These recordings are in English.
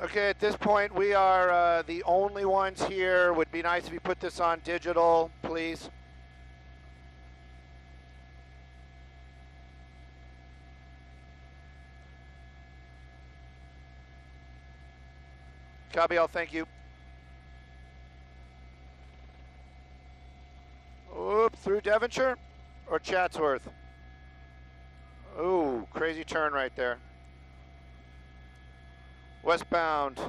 Okay, at this point, we are the only ones here. Would be nice if you put this on digital, please. Copy all, thank you. Oop, through Devonshire or Chatsworth? Ooh, crazy turn right there. Westbound.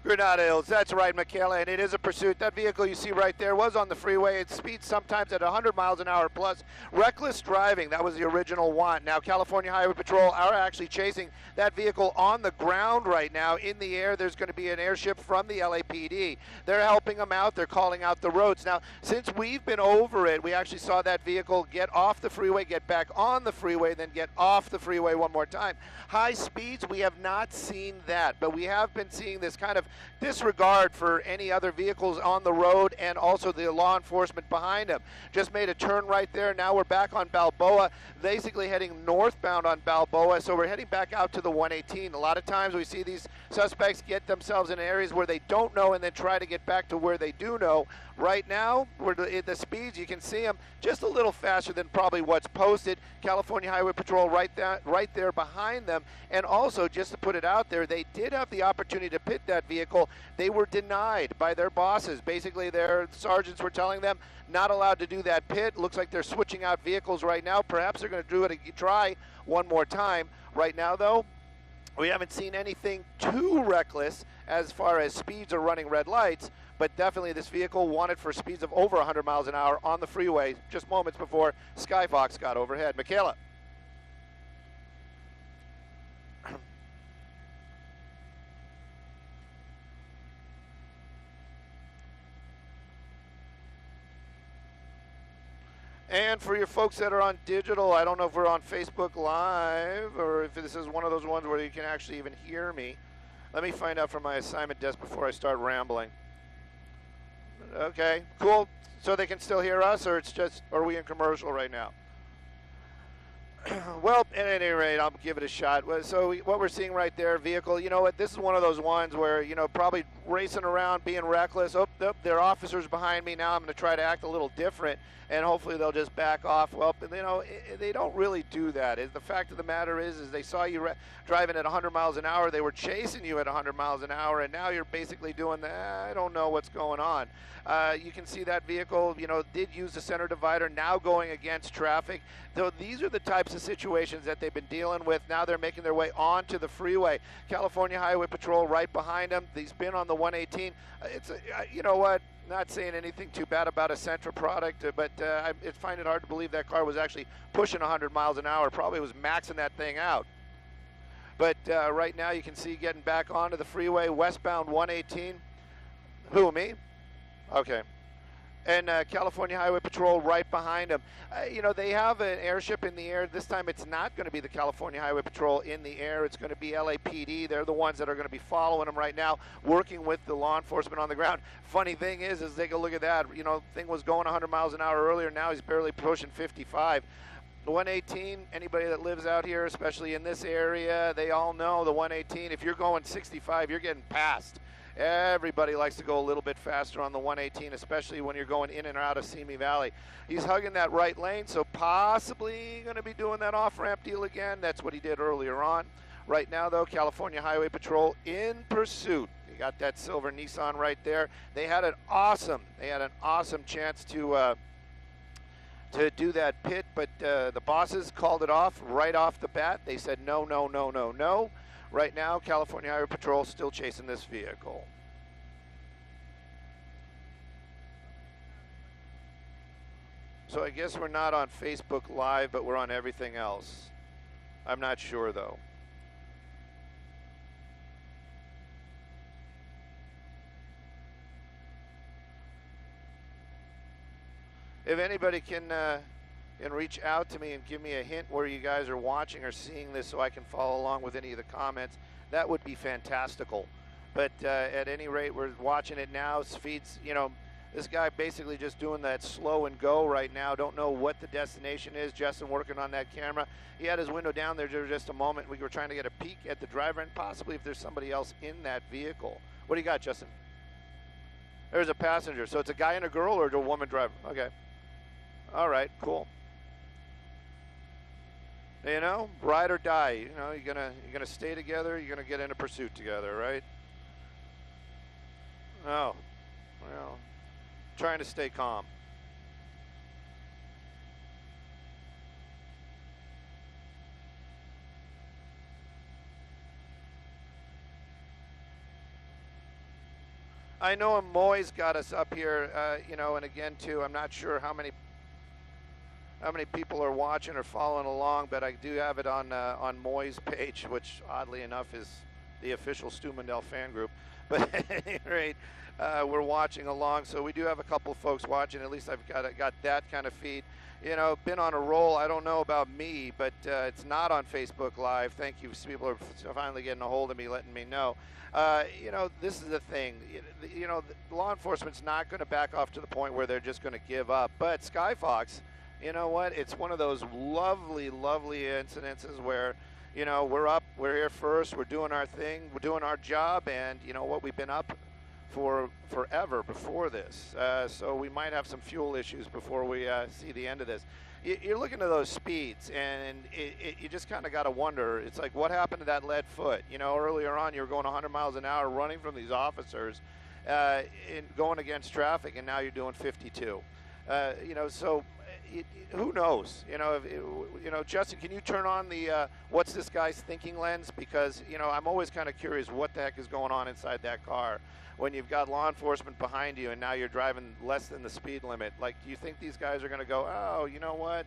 Granada Hills, that's right, Michaela, and it is a pursuit. That vehicle you see right there was on the freeway. It speeds sometimes at 100 miles an hour plus. Reckless driving, that was the original one. Now, California Highway Patrol are actually chasing that vehicle on the ground right now. In the air, there's going to be an airship from the LAPD. They're helping them out. They're calling out the roads. Now, since we've been over it, we actually saw that vehicle get off the freeway, get back on the freeway, then get off the freeway one more time. High speeds, we have not seen that, but we have been seeing this kind of disregard for any other vehicles on the road and also the law enforcement behind them. Just made a turn right there. Now we're back on Balboa, basically heading northbound on Balboa. So we're heading back out to the 118. A lot of times we see these suspects get themselves in areas where they don't know and then try to get back to where they do know. Right now, the speeds, you can see them just a little faster than probably what's posted. California Highway Patrol right there behind them. And also, just to put it out there, they did have the opportunity to pit that vehicle. They were denied by their bosses. Basically, their sergeants were telling them not allowed to do that pit. Looks like they're switching out vehicles right now. Perhaps they're going to do it, try one more time. Right now, though, we haven't seen anything too reckless as far as speeds or running red lights, but definitely this vehicle wanted for speeds of over 100 miles an hour on the freeway just moments before Skyfox got overhead. Michaela. And for your folks that are on digital, I don't know if we're on Facebook Live or if this is one of those ones where you can actually even hear me. Let me find out from my assignment desk before I start rambling. Okay, cool. So they can still hear us, or it's just, are we in commercial right now? Well, at any rate, I'll give it a shot. So what we're seeing right there, vehicle, you know what, this is one of those ones where, you know, probably racing around, being reckless. Oh, there are officers behind me. Now I'm going to try to act a little different, and hopefully they'll just back off. Well, you know, they don't really do that. The fact of the matter is they saw you driving at 100 miles an hour. They were chasing you at 100 miles an hour, and now you're basically doing I don't know what's going on. You can see that vehicle, you know, did use the center divider, now going against traffic. So these are the types of situations that they've been dealing with. Now they're making their way onto the freeway. California Highway Patrol right behind them. He's been on the 118. You know what? Not saying anything too bad about a Sentra product, but I find it hard to believe that car was actually pushing 100 miles an hour. Probably was maxing that thing out. But right now you can see getting back onto the freeway, westbound 118. Who, me? Okay. And California Highway Patrol right behind them. You know, they have an airship in the air. This time it's not going to be the California Highway Patrol in the air. It's going to be LAPD. They're the ones that are going to be following them right now, working with the law enforcement on the ground. Funny thing is take a look at that. You know, thing was going 100 miles an hour earlier. Now he's barely pushing 55. The 118, anybody that lives out here, especially in this area, they all know the 118. If you're going 65, you're getting passed. Everybody likes to go a little bit faster on the 118, especially when you're going in and out of Simi Valley. He's hugging that right lane, so possibly going to be doing that off-ramp deal again. That's what he did earlier on. Right now, though, California Highway Patrol in pursuit. You got that silver Nissan right there. They had an awesome chance to do that pit, but the bosses called it off right off the bat. They said no, no, no, no, no. Right now, California Highway Patrol still chasing this vehicle. So I guess we're not on Facebook Live, but we're on everything else. I'm not sure, though. If anybody can reach out to me and give me a hint where you guys are watching or seeing this so I can follow along with any of the comments, that would be fantastical. But at any rate, we're watching it now. Speeds, you know, this guy basically just doing that slow and go right now. Don't know what the destination is. Justin working on that camera. He had his window down there for just a moment. We were trying to get a peek at the driver and possibly if there's somebody else in that vehicle. What do you got, Justin? There's a passenger. So it's a guy and a girl or a woman driver? Okay. All right, cool. You know, ride or die. You know, you're gonna stay together. You're gonna get in a pursuit together, right? Oh, well, trying to stay calm. I know Moy's got us up here, you know, and again too, I'm not sure how many people are watching or following along, but I do have it on Moy's page, which oddly enough is the official Stu Mundell fan group. But at any rate, we're watching along, so we do have a couple folks watching. At least I've got that kind of feed. You know, been on a roll. I don't know about me, but it's not on Facebook Live. Thank you. People are finally getting a hold of me, letting me know. You know, this is the thing. You know, law enforcement's not going to back off to the point where they're just going to give up. But Skyfox, you know what? It's one of those lovely, lovely incidences where, you know, we're here first, we're doing our thing, we're doing our job, and you know what? We've been up for forever before this. So we might have some fuel issues before we see the end of this. You're looking at those speeds, and you just kind of got to wonder. It's like, what happened to that lead foot? You know, earlier on, you were going 100 miles an hour running from these officers going against traffic, and now you're doing 52. You know, so who knows? You know, you know, Justin, can you turn on the what's this guy's thinking lens? Because, you know, I'm always kind of curious what the heck is going on inside that car when you've got law enforcement behind you and now you're driving less than the speed limit. Like, do you think these guys are going to go, oh, you know what?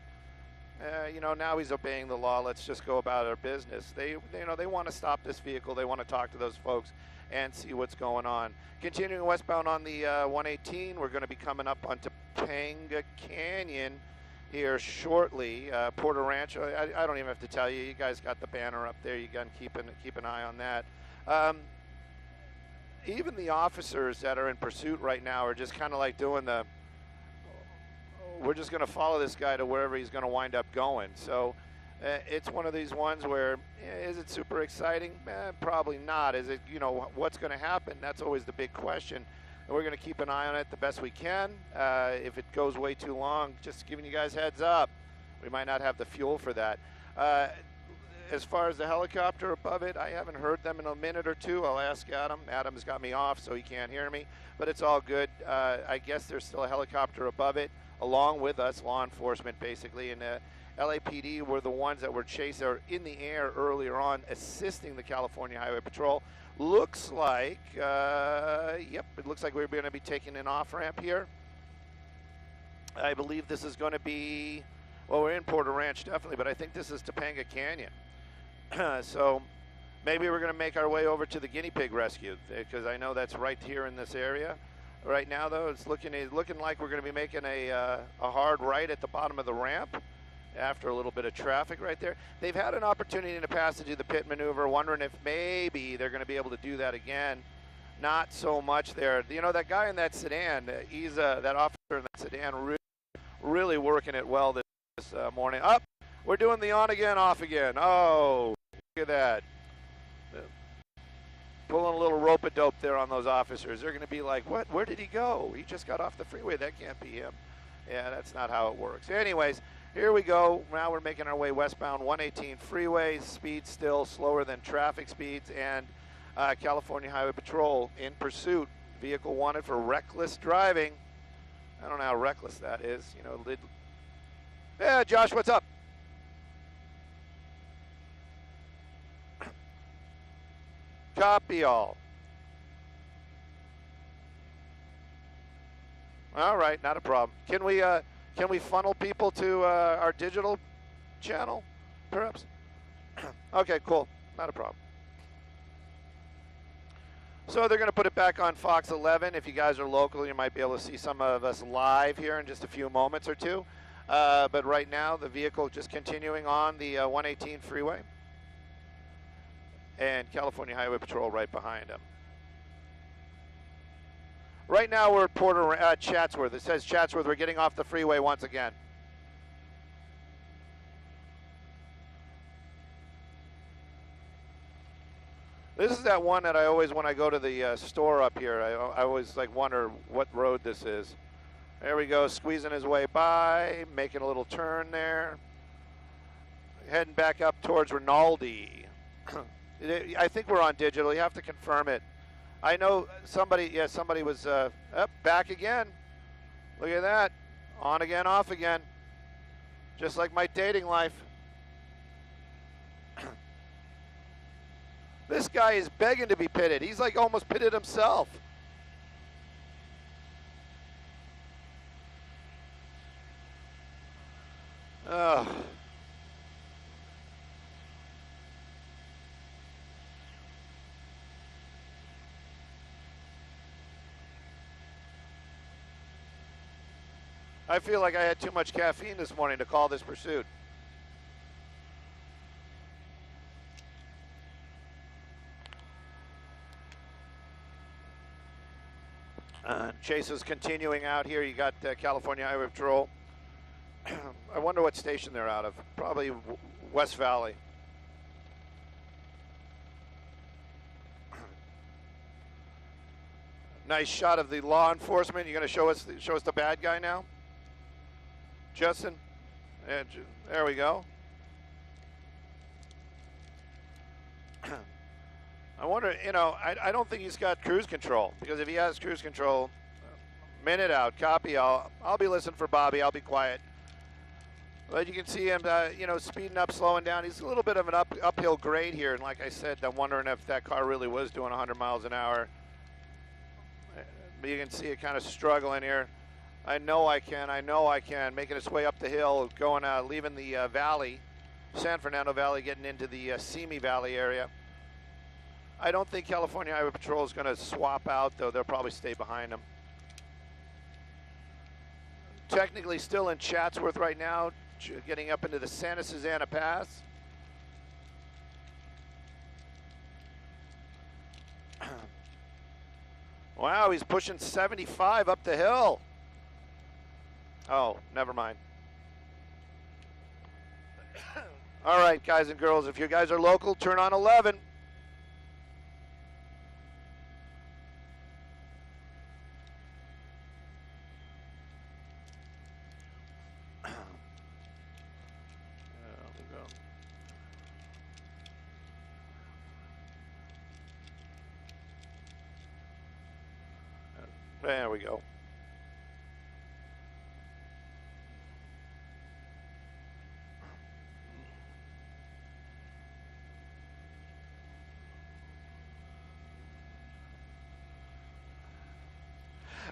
You know, now he's obeying the law. Let's just go about our business. You know, they want to stop this vehicle. They want to talk to those folks and see what's going on. Continuing westbound on the 118, we're going to be coming up onto Topanga Canyon here shortly. Porter Ranch, I don't even have to tell you. You guys got the banner up there. You can keep an eye on that. Even the officers that are in pursuit right now are just kind of like doing the, we're just going to follow this guy to wherever he's going to wind up going. So it's one of these ones where, is it super exciting? Probably not. Is it, you know, what's going to happen? That's always the big question. And we're going to keep an eye on it the best we can. If it goes way too long, just giving you guys heads up, we might not have the fuel for that. As far as the helicopter above it, I haven't heard them in a minute or two. I'll ask Adam. Adam's got me off, so he can't hear me. But it's all good. I guess there's still a helicopter above it, along with us, law enforcement, basically. And LAPD were the ones that were chased or in the air earlier on, assisting the California Highway Patrol. Looks like, yep, it looks like we're going to be taking an off-ramp here. I believe this is going to be, well, we're in Porter Ranch, definitely, but I think this is Topanga Canyon. So maybe we're going to make our way over to the guinea pig rescue, because I know that's right here in this area. Right now, though, it's looking like we're going to be making a hard right at the bottom of the ramp after a little bit of traffic right there. They've had an opportunity in the past to do the pit maneuver, wondering if maybe they're going to be able to do that again. Not so much there. You know, that guy in that sedan, he's that officer in that sedan, really working it well this morning. Up, we're doing the on again, off again. Oh, look at that. Pulling a little rope-a-dope there on those officers. They're going to be like, what? Where did he go? He just got off the freeway. That can't be him. Yeah, that's not how it works. Anyways, here we go. Now we're making our way westbound 118 freeway. Speed still slower than traffic speeds. And California Highway Patrol in pursuit. Vehicle wanted for reckless driving. I don't know how reckless that is. You know, yeah, Josh, what's up? Copy all. All right, not a problem. Can we funnel people to our digital channel, perhaps? Okay, cool. Not a problem. So they're going to put it back on Fox 11. If you guys are local, you might be able to see some of us live here in just a few moments or two. But right now, the vehicle just continuing on the 118 freeway. And California Highway Patrol right behind him. Right now, we're at Chatsworth. It says Chatsworth. We're getting off the freeway once again. This is that one that I always, when I go to the store up here, I always like wonder what road this is. There we go, squeezing his way by, making a little turn there. Heading back up towards Rinaldi. I think we're on digital. You have to confirm it. I know somebody was up, back again. Look at that. On again, off again. Just like my dating life. This guy is begging to be pitted. He's like almost pitted himself. Ugh. I feel like I had too much caffeine this morning to call this pursuit. Chase is continuing out here. You got California Highway Patrol. I wonder what station they're out of. Probably West Valley. Nice shot of the law enforcement. You're going to show us the bad guy now, Justin. And there we go. I wonder, I don't think he's got cruise control, because if he has cruise control, minute out, copy. I'll be listening for Bobby. I'll be quiet. But you can see him, speeding up, slowing down. He's a little bit of an uphill grade here, and like I said, I'm wondering if that car really was doing 100 miles an hour. But you can see it kind of struggling here. I know I can. Making its way up the hill, going, leaving the valley, San Fernando Valley, getting into the Simi Valley area. I don't think California Highway Patrol is going to swap out, though. They'll probably stay behind them. Technically still in Chatsworth right now, getting up into the Santa Susana Pass. Wow, he's pushing 75 up the hill. Oh, never mind. All right, guys and girls, if you guys are local, turn on 11. There we go.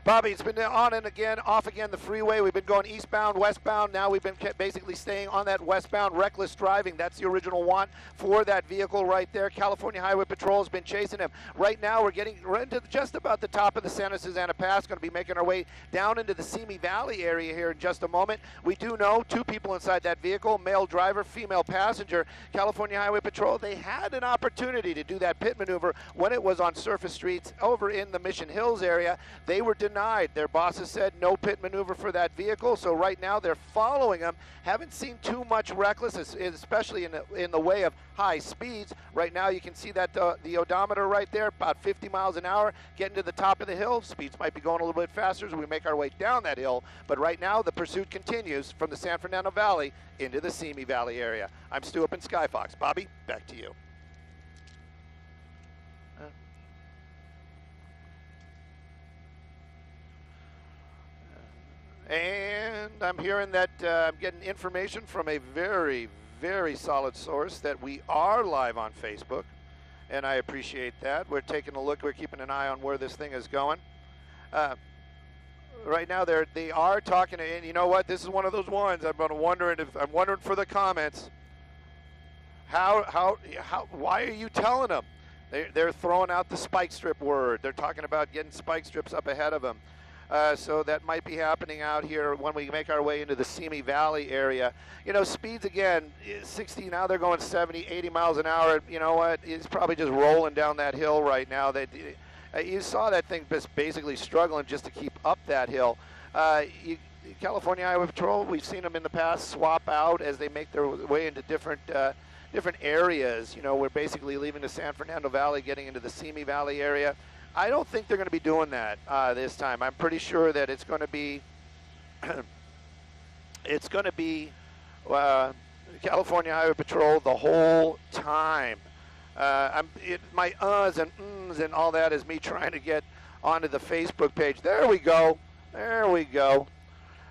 Bobby, it's been on and again, off again, the freeway. We've been going eastbound, westbound. Now we've been basically staying on that westbound, reckless driving. That's the original want for that vehicle right there. California Highway Patrol has been chasing him. Right now, we're getting right into just about the top of the Santa Susana Pass. Going to be making our way down into the Simi Valley area here in just a moment. We do know two people inside that vehicle, male driver, female passenger. California Highway Patrol, they had an opportunity to do that pit maneuver when it was on surface streets over in the Mission Hills area. They were denied. Their bosses said no pit maneuver for that vehicle, so right now they're following them. Haven't seen too much recklessness, especially in the way of high speeds. Right now you can see that the odometer right there, about 50 miles an hour, getting to the top of the hill. Speeds might be going a little bit faster as we make our way down that hill, but right now the pursuit continues from the San Fernando Valley into the Simi Valley area. I'm Stu up in Skyfox. Bobby, back to you. And I'm hearing that I'm getting information from a very, very solid source that we are live on Facebook. and I appreciate that. We're taking a look. We're keeping an eye on where this thing is going. Right now, they are talking, and you know what? This is one of those ones. I'm wondering for the comments. Why are you telling them? They're throwing out the spike strip word. They're talking about getting spike strips up ahead of them. So that might be happening out here when we make our way into the Simi Valley area. You know, speeds again, 60, now they're going 70, 80 miles an hour. You know what? It's probably just rolling down that hill right now. You saw that thing just basically struggling just to keep up that hill. California Highway Patrol, we've seen them in the past swap out as they make their way into different areas. You know, we're basically leaving the San Fernando Valley, getting into the Simi Valley area. I don't think they're going to be doing that this time. I'm pretty sure that it's going to be California Highway Patrol the whole time. My uhs and ums and all that is me trying to get onto the Facebook page. There we go. There we go.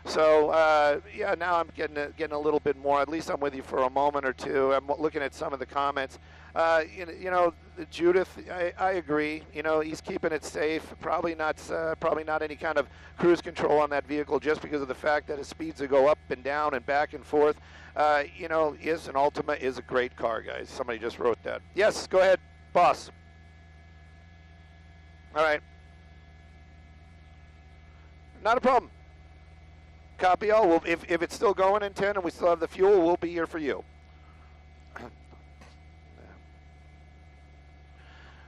So yeah, now I'm getting a little bit more. At least I'm with you for a moment or two. I'm looking at some of the comments. You know, Judith, I agree. You know, he's keeping it safe. Probably not any kind of cruise control on that vehicle, just because of the fact that his speeds will go up and down and back and forth. You know, an Altima is a great car, guys. Somebody just wrote that. Yes, go ahead, boss. All right. Not a problem. Copy all. Well, if it's still going in 10 and we still have the fuel, we'll be here for you.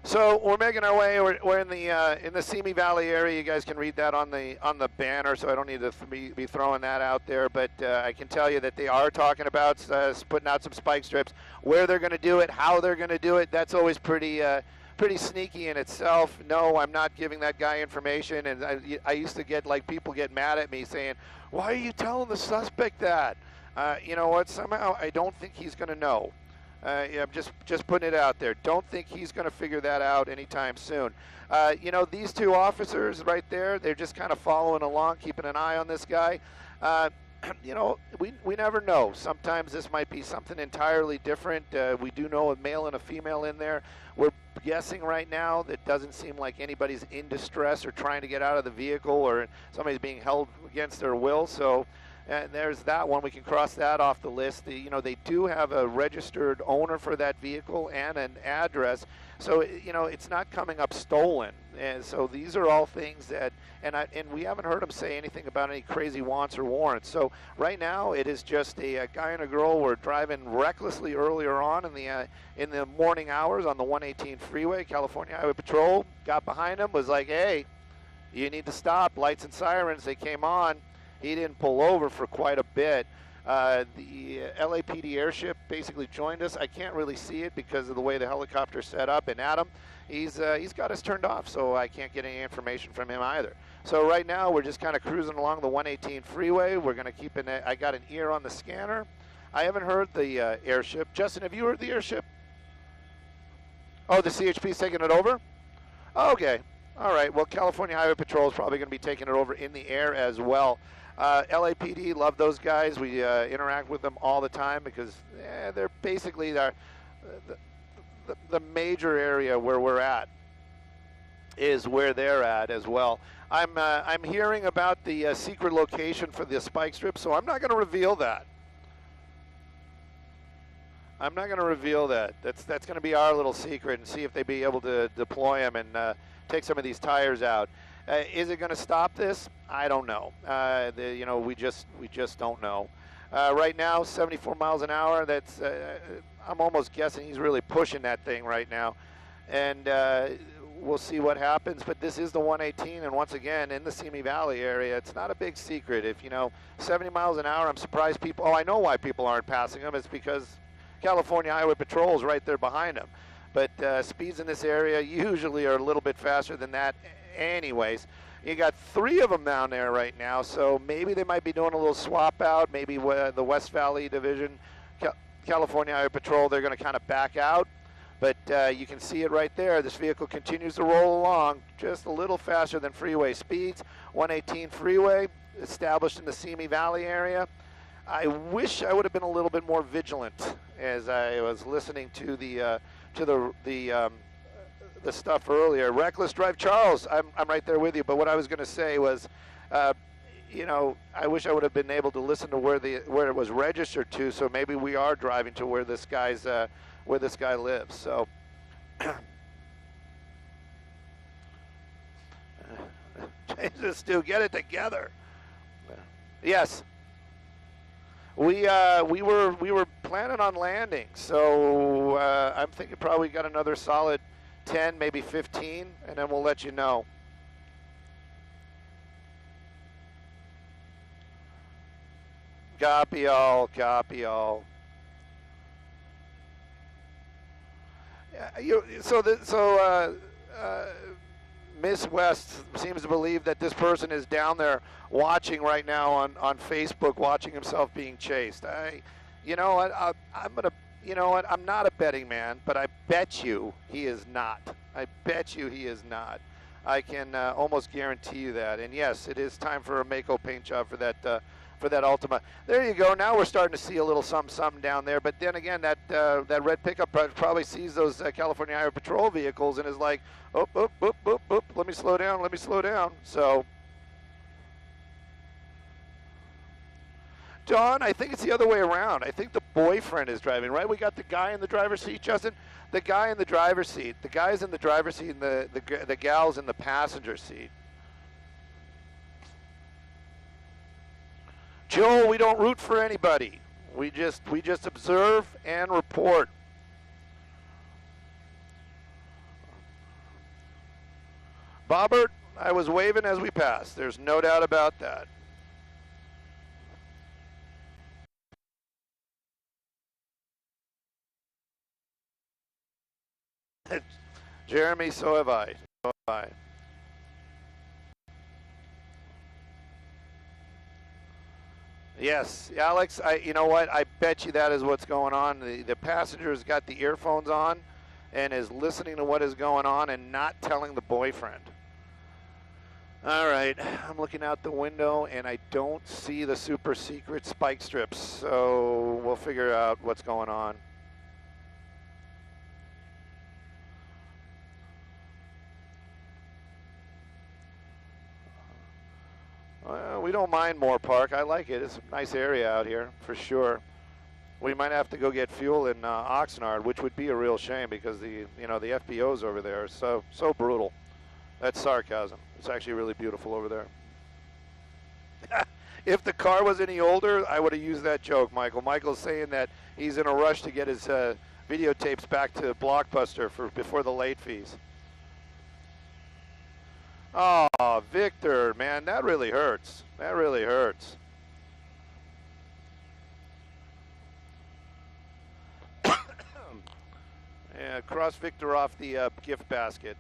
So we're making our way. We're in the Simi Valley area. You guys can read that on the banner, so I don't need to be throwing that out there. But I can tell you that they are talking about putting out some spike strips. Where they're going to do it, how they're going to do it, that's always pretty sneaky in itself. No, I'm not giving that guy information. And I used to get people get mad at me saying, "Why are you telling the suspect that?" You know what? Somehow I don't think he's going to know. Yeah, I'm just putting it out there. Don't think he's going to figure that out anytime soon. You know, these two officers right there, they're just kind of following along, keeping an eye on this guy. You know, we never know. Sometimes this might be something entirely different. We do know a male and a female in there. We're guessing right now that doesn't seem like anybody's in distress or trying to get out of the vehicle or somebody's being held against their will. So there's that one. We can cross that off the list. You know, they do have a registered owner for that vehicle and an address. So, you know, it's not coming up stolen. And so these are all things that, and we haven't heard them say anything about any crazy wants or warrants. So right now it is just a guy and a girl were driving recklessly earlier on in the morning hours on the 118 freeway. California Highway Patrol got behind him, was like, "Hey, you need to stop." Lights and sirens, they came on. He didn't pull over for quite a bit. The LAPD airship basically joined us. I can't really see it because of the way the helicopter's set up. And Adam, he's got us turned off, so I can't get any information from him either. So right now we're just kind of cruising along the 118 freeway. We're going to keep I got an ear on the scanner. I haven't heard the airship. Justin, have you heard the airship? Oh, the CHP's taking it over? Okay. All right. Well, California Highway Patrol is probably going to be taking it over in the air as well. LAPD, love those guys. We interact with them all the time because they're basically the major area where we're at is where they're at as well. I'm hearing about the secret location for the spike strip, so I'm not going to reveal that. I'm not going to reveal that. That's going to be our little secret, and see if they be able to deploy them and take some of these tires out. Is it going to stop this? I don't know. You know, we just don't know. Right now, 74 miles an hour. That's I'm almost guessing he's really pushing that thing right now, and we'll see what happens. But this is the 118, and once again, in the Simi Valley area, it's not a big secret. If 70 miles an hour, I'm surprised people. Oh, I know why people aren't passing them. It's because California Highway Patrol is right there behind them. But speeds in this area usually are a little bit faster than that. Anyways, you got 3 of them down there right now, so maybe they might be doing a little swap out. Maybe the West Valley Division, California Highway Patrol, they're going to kind of back out. But you can see it right there. This vehicle continues to roll along just a little faster than freeway speeds. 118 freeway, established in the Simi Valley area. I wish I would have been a little bit more vigilant as I was listening to the to the stuff earlier. Reckless drive, Charles. I'm right there with you. But what I was going to say was, you know, I wish I would have been able to listen to where it was registered to. So maybe we are driving to where this guy lives. So. Jesus, Stu, get it together. Yes. We were planning on landing, so I'm thinking probably got another solid 10, maybe 15, and then we'll let you know. Copy all, copy all. Miss West seems to believe that this person is down there watching right now on Facebook, watching himself being chased. You know what? You know what? I'm not a betting man, but I bet you he is not. I bet you he is not. I can almost guarantee you that. And yes, it is time for a Mako paint job for that Ultima. There you go. Now we're starting to see a little something down there. But then again, that red pickup probably sees those California Highway Patrol vehicles and is like, oh, let me slow down. So, Don, I think it's the other way around. I think the boyfriend is driving, right? We got the guy in the driver's seat, Justin. The guy in the driver's seat. The guy's in the driver's seat, and the gal's in the passenger seat. Joel, we don't root for anybody. We just observe and report. Bobbert, I was waving as we passed. There's no doubt about that. Jeremy, so have I. So have I. Yes, Alex, you know what? I bet you that is what's going on. The passenger's got the earphones on and is listening to what is going on and not telling the boyfriend. All right, I'm looking out the window and I don't see the super secret spike strips, so we'll figure out what's going on. We don't mind Moore Park. I like it. It's a nice area out here for sure. We might have to go get fuel in Oxnard, which would be a real shame because the FBOs over there are so brutal. That's sarcasm. It's actually really beautiful over there. If the car was any older, I would have used that joke, Michael. Michael's saying that he's in a rush to get his videotapes back to Blockbuster before the late fees. Oh, Victor, man, that really hurts. That really hurts. Yeah, cross Victor off the gift basket.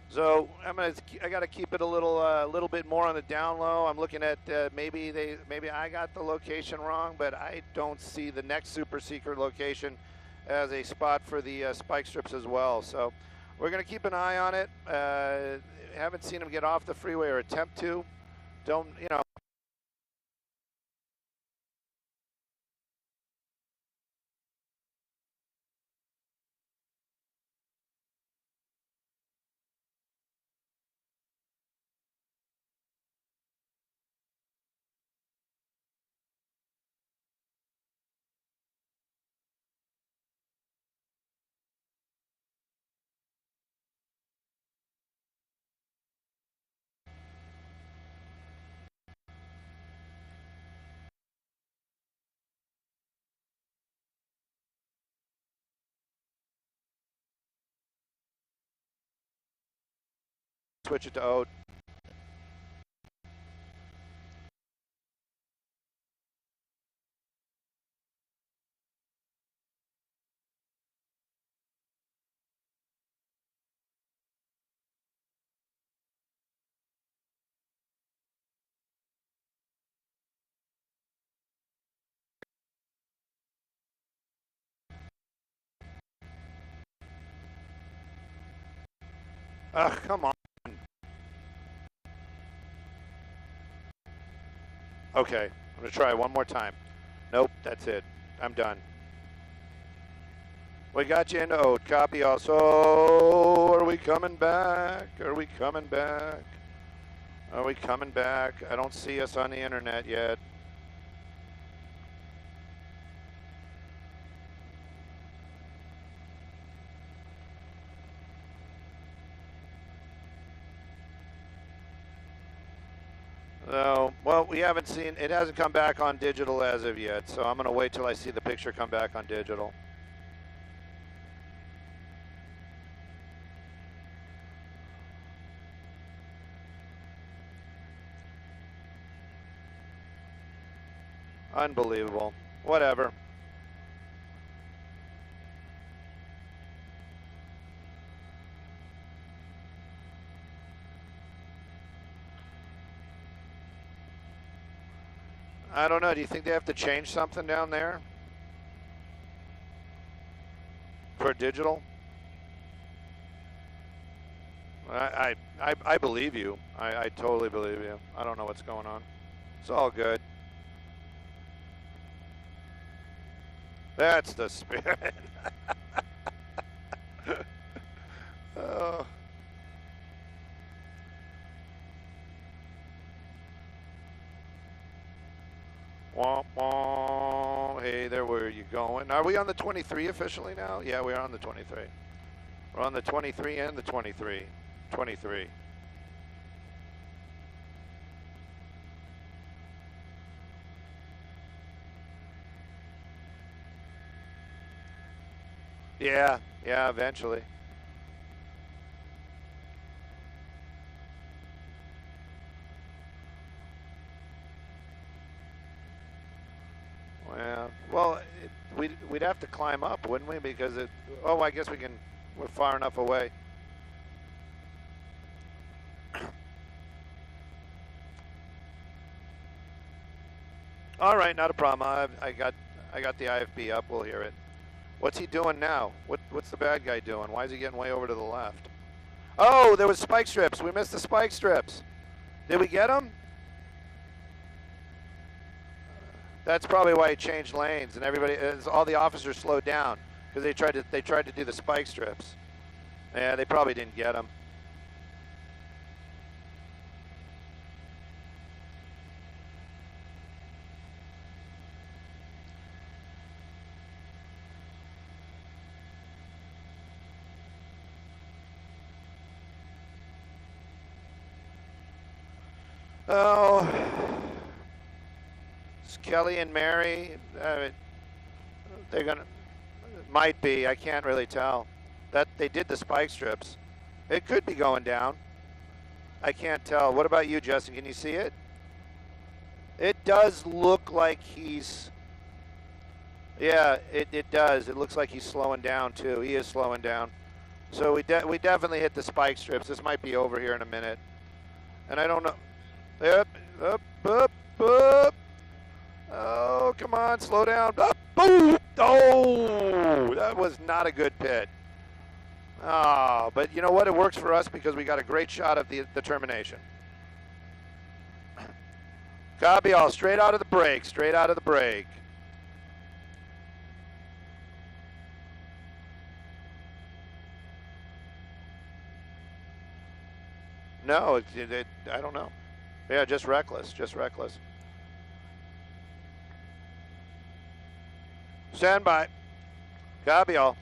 So I got to keep it a little bit more on the down low. I'm looking at maybe I got the location wrong, but I don't see the next super secret location as a spot for the spike strips as well. So we're going to keep an eye on it. Haven't seen them get off the freeway or attempt to. Don't, you know. Switch it to Ode. Come on. Okay, I'm gonna try one more time. Nope, that's it. I'm done. We got you into Oat. Copy also. Are we coming back? Are we coming back? Are we coming back? I don't see us on the internet yet. No, well, we haven't seen, it hasn't come back on digital as of yet, so I'm going to wait till I see the picture come back on digital. Unbelievable. Whatever. I don't know. Do you think they have to change something down there for digital? I believe you. I totally believe you. I don't know what's going on. It's all good. That's the spirit. Oh. Womp womp. Hey there, where are you going? Are we on the 23 officially now? Yeah, we are on the 23. We're on the 23 and the 23. 23. Yeah, eventually. Well, we'd have to climb up, wouldn't we? Because it. Oh, I guess we can. We're far enough away. All right, not a problem. I got the IFB up. We'll hear it. What's he doing now? What's the bad guy doing? Why is he getting way over to the left? Oh, there was spike strips. We missed the spike strips. Did we get them? That's probably why he changed lanes, and all the officers slowed down because they tried to do the spike strips. Yeah, they probably didn't get them. Oh. Kelly and Mary, they're gonna, might be, I can't really tell. That they did the spike strips. It could be going down. I can't tell. What about you, Justin? Can you see it? It does look like he's, yeah, it does. It looks like he's slowing down too. He is slowing down. So we definitely hit the spike strips. This might be over here in a minute. And I don't know. Yep, up. Oh, come on, slow down. Oh, that was not a good pit. Oh, but you know what? It works for us because we got a great shot of the termination. Copy all, straight out of the brake, straight out of the brake. No, I don't know. Yeah, just reckless, Stand by. Copy all.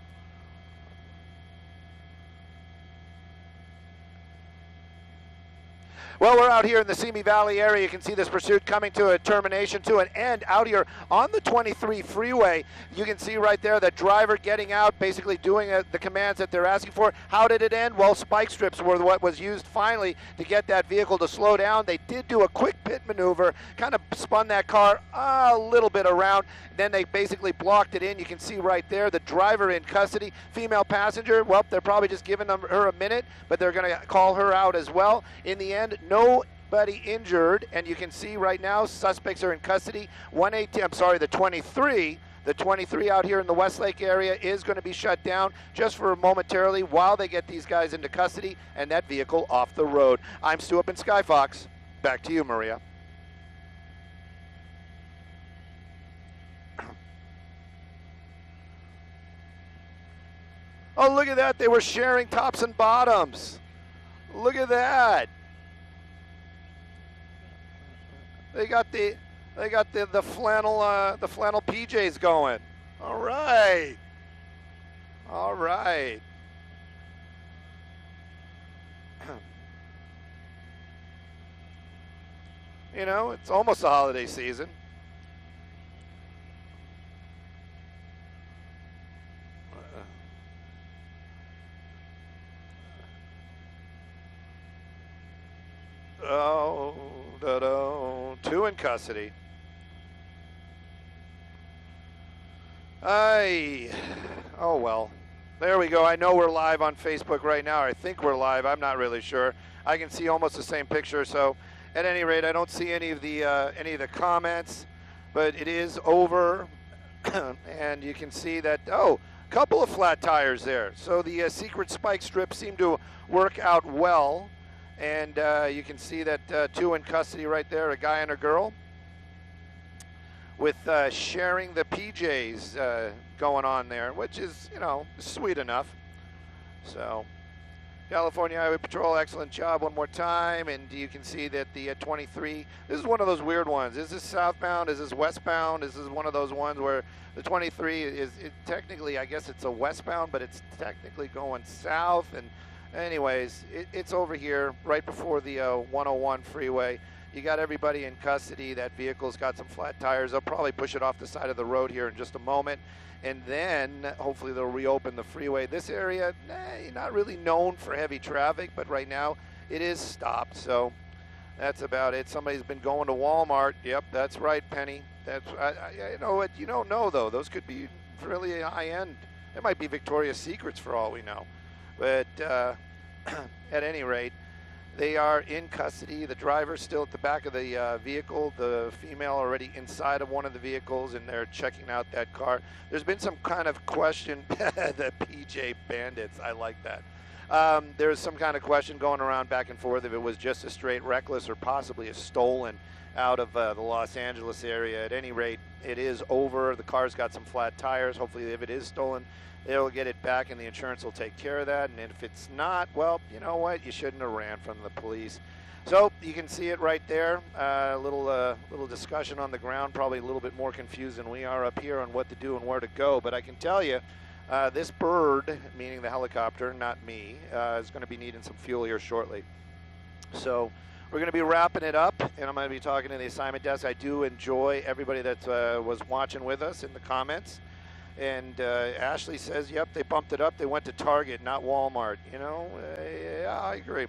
Well, we're out here in the Simi Valley area. You can see this pursuit coming to a termination, to an end out here on the 23 freeway. You can see right there the driver getting out, basically doing the commands that they're asking for. How did it end? Well, spike strips were what was used finally to get that vehicle to slow down. They did do a quick pit maneuver, kind of spun that car a little bit around. Then they basically blocked it in. You can see right there the driver in custody. Female passenger, well, they're probably just giving her a minute, but they're going to call her out as well. In the end, nobody injured, and you can see right now suspects are in custody. The 23. The 23 out here in the Westlake area is going to be shut down just for momentarily while they get these guys into custody and that vehicle off the road. I'm Stu up in Skyfox. Back to you, Maria. Oh, look at that. They were sharing tops and bottoms. Look at that. They got the flannel PJs going. All right. All right. You know, it's almost the holiday season. Oh, two in custody. Oh well. There we go. I know we're live on Facebook right now. I think we're live. I'm not really sure. I can see almost the same picture. So, at any rate, I don't see any of the comments, but it is over, and you can see that. Oh, a couple of flat tires there. So the secret spike strip seemed to work out well, and you can see that two in custody right there, a guy and a girl, with sharing the PJs going on there, which is, you know, sweet enough. So, California Highway Patrol, excellent job one more time. And you can see that the 23, this is one of those weird ones. Is this southbound? Is this westbound? This is one of those ones where the 23 is technically, I guess it's a westbound, but it's technically going south. And anyways, it's over here right before the 101 freeway. You got everybody in custody. That vehicle's got some flat tires. They'll probably push it off the side of the road here in just a moment. And then hopefully they'll reopen the freeway. This area, not really known for heavy traffic, but right now it is stopped. So that's about it. Somebody's been going to Walmart. Yep, that's right, Penny. That's you know what? You don't know, though. Those could be really high end. It might be Victoria's Secrets for all we know. But at any rate, they are in custody. The driver's still at the back of the vehicle. The female already inside of one of the vehicles, and they're checking out that car. There's been some kind of question. The PJ Bandits, I like that. There's some kind of question going around back and forth if it was just a straight reckless or possibly a stolen out of the Los Angeles area. At any rate, it is over. The car's got some flat tires. Hopefully, if it is stolen, they'll get it back and the insurance will take care of that. And if it's not, well, you know what? You shouldn't have ran from the police. So you can see it right there. A little discussion on the ground, probably a little bit more confused than we are up here on what to do and where to go. But I can tell you, this bird, meaning the helicopter, not me, is going to be needing some fuel here shortly. So we're going to be wrapping it up, and I'm going to be talking to the assignment desk. I do enjoy everybody that was watching with us in the comments. And Ashley says, yep, they bumped it up. They went to Target, not Walmart. You know, yeah, I agree.